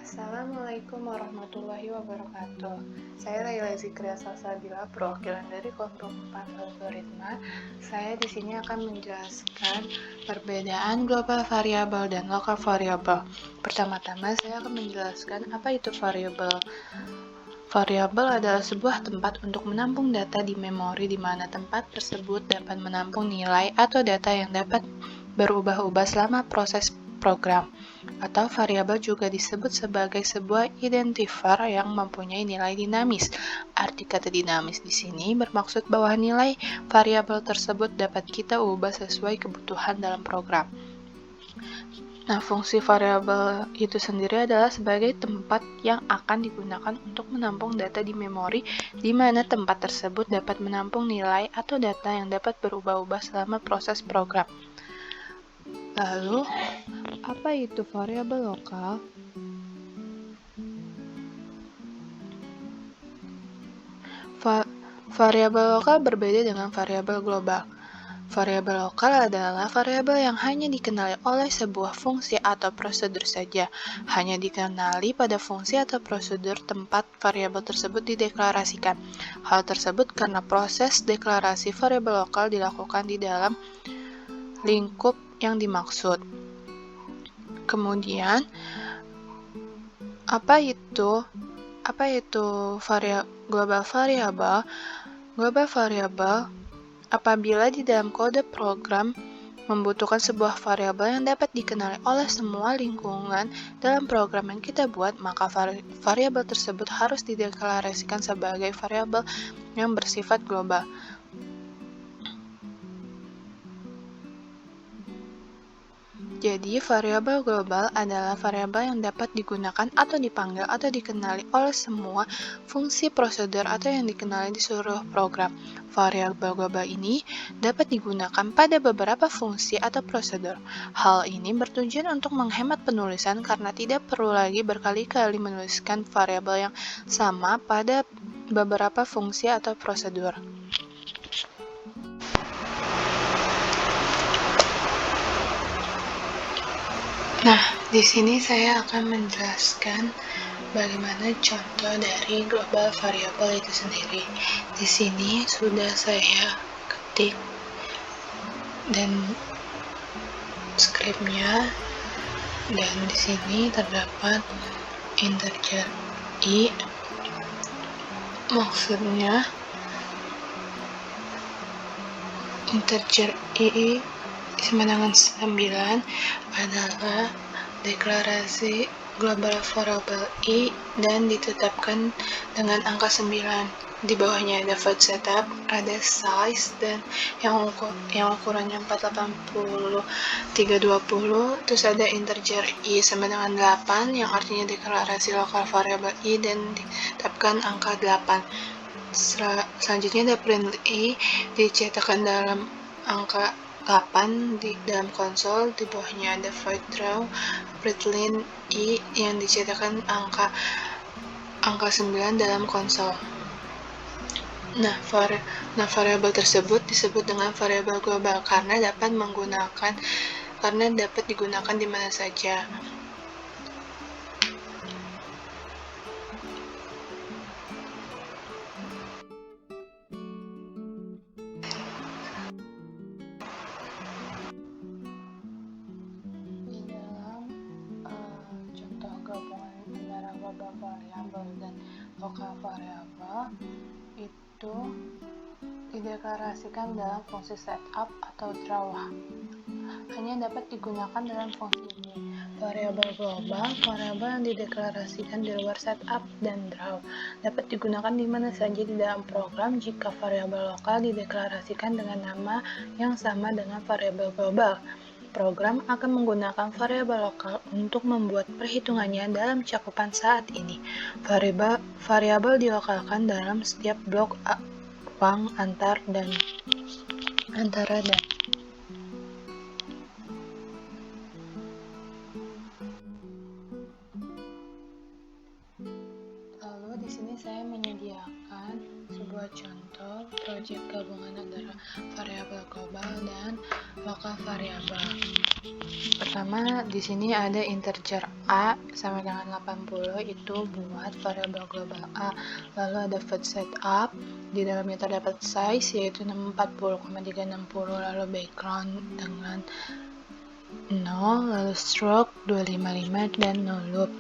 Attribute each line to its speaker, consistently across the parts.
Speaker 1: Assalamualaikum warahmatullahi wabarakatuh. Saya Laila Zikria Salsabila, perwakilan dari kelompok 4 algoritma. Saya di sini akan menjelaskan perbedaan global variabel dan lokal variabel. Pertama-tama saya akan menjelaskan apa itu variabel. Variabel adalah sebuah tempat untuk menampung data di memori di mana tempat tersebut dapat menampung nilai atau data yang dapat berubah-ubah selama proses program. Atau variabel juga disebut sebagai sebuah identifier yang mempunyai nilai dinamis. Arti kata dinamis di sini bermaksud bahwa nilai variabel tersebut dapat kita ubah sesuai kebutuhan dalam program. Nah, fungsi variabel itu sendiri adalah sebagai tempat yang akan digunakan untuk menampung data di memori, di mana tempat tersebut dapat menampung nilai atau data yang dapat berubah-ubah selama proses program. Lalu, apa itu variabel lokal? Variabel lokal berbeda dengan variabel global. Variabel lokal adalah variabel yang hanya dikenali oleh sebuah fungsi atau prosedur saja, hanya dikenali pada fungsi atau prosedur tempat variabel tersebut dideklarasikan. Hal tersebut karena proses deklarasi variabel lokal dilakukan di dalam lingkup yang dimaksud. Kemudian, apa itu global variabel? Global variabel apabila di dalam kode program membutuhkan sebuah variabel yang dapat dikenali oleh semua lingkungan dalam program yang kita buat, maka variabel tersebut harus dideklarasikan sebagai variabel yang bersifat global. Jadi, variabel global adalah variabel yang dapat digunakan atau dipanggil atau dikenali oleh semua fungsi, prosedur, atau yang dikenali di seluruh program. Variabel global ini dapat digunakan pada beberapa fungsi atau prosedur. Hal ini bertujuan untuk menghemat penulisan karena tidak perlu lagi berkali-kali menuliskan variabel yang sama pada beberapa fungsi atau prosedur. Nah, di sini saya akan menjelaskan bagaimana contoh dari global variabel itu sendiri. Di sini sudah saya ketik dan skripnya, dan di sini terdapat integer i, maksudnya integer i sama dengan 9 adalah deklarasi global variable i dan ditetapkan dengan angka 9. Di bawahnya ada void setup, ada size, dan yang ukurannya 480 320, terus ada integer i sama dengan 8 yang artinya deklarasi lokal variable i dan ditetapkan angka 8. Selanjutnya ada print i dicetakkan dalam angka 8 di dalam konsol. Di bawahnya ada void draw, println i yang dicetakkan angka 9 dalam konsol. Nah, variabel tersebut disebut dengan variabel global karena dapat digunakan di mana saja. Di dalam contoh gabungan antara global variabel dan lokal variabel itu dideklarasikan dalam fungsi setup atau draw. Hanya dapat digunakan dalam fungsi ini. Variabel global, variabel yang dideklarasikan di luar setup dan draw, dapat digunakan di mana saja di dalam program jika variabel lokal dideklarasikan dengan nama yang sama dengan variabel global. Program akan menggunakan variabel lokal untuk membuat perhitungannya dalam cakupan saat ini. Variabel dilokalkan dalam setiap blok ruang antara dan. Lalu di sini saya menyediakan sebuah contoh proyek gabungan antara variabel global dan lokal variabel. Pertama, di sini ada integer a sama dengan 80, itu buat variabel global a. Lalu ada void setup, di dalamnya terdapat size yaitu 40,360, lalu background dengan 0, lalu stroke 255 dan no loop.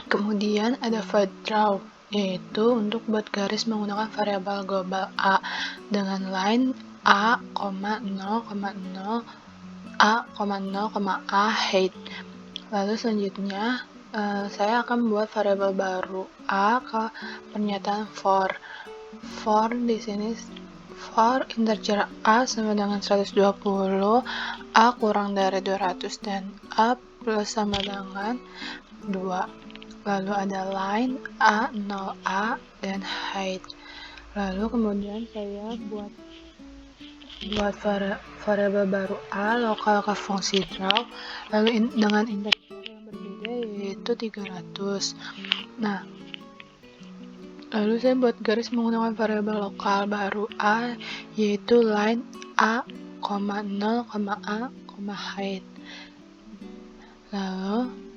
Speaker 1: Kemudian ada void draw, yaitu untuk buat garis menggunakan variabel global a dengan line a, 0,0, a, height. Lalu selanjutnya saya akan membuat variabel baru a ke pernyataan for. For di sini for integer a sama dengan 120, a kurang dari 200 dan a plus sama dengan 2. Lalu ada line a, 0a dan height. Lalu kemudian saya buat variabel baru a lokal ke fungsi draw, lalu dengan integer yang berbeda yaitu 300. Nah, lalu saya buat garis menggunakan variabel lokal baru a yaitu line a, 0, a, height. Lalu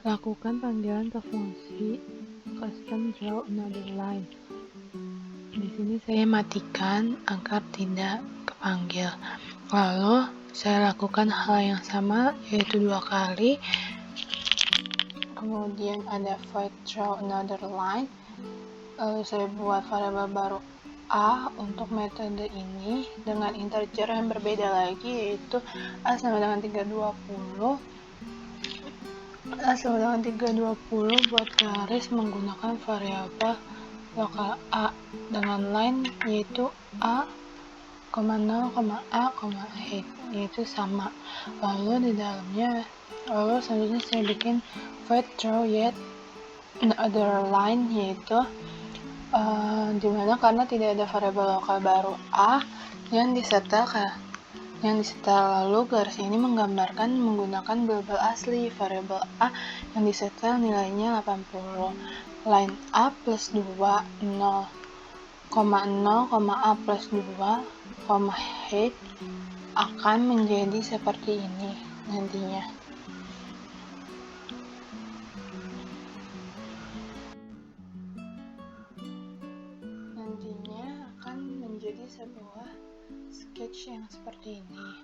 Speaker 1: lakukan panggilan ke fungsi custom draw another line. Di sini saya matikan agar tidak kepanggil. Lalu saya lakukan hal yang sama yaitu 2 kali. Kemudian ada void draw another line. Lalu saya buat variabel baru a untuk metode ini dengan integer yang berbeda lagi yaitu a sama dengan 320. A sama dengan 320 buat garis menggunakan variabel lokal a dengan line yaitu a, 0, a, height, yaitu sama. Lalu di dalamnya, selanjutnya saya bikin void draw yet another line yaitu dimana karena tidak ada variabel lokal baru a yang disetel lalu garis ini menggambarkan menggunakan global asli. Variabel a yang disetel nilainya 80. Line a plus 2, 0, a plus 2, height akan menjadi seperti ini nantinya. Nantinya akan menjadi sebuah sketch yang seperti ini.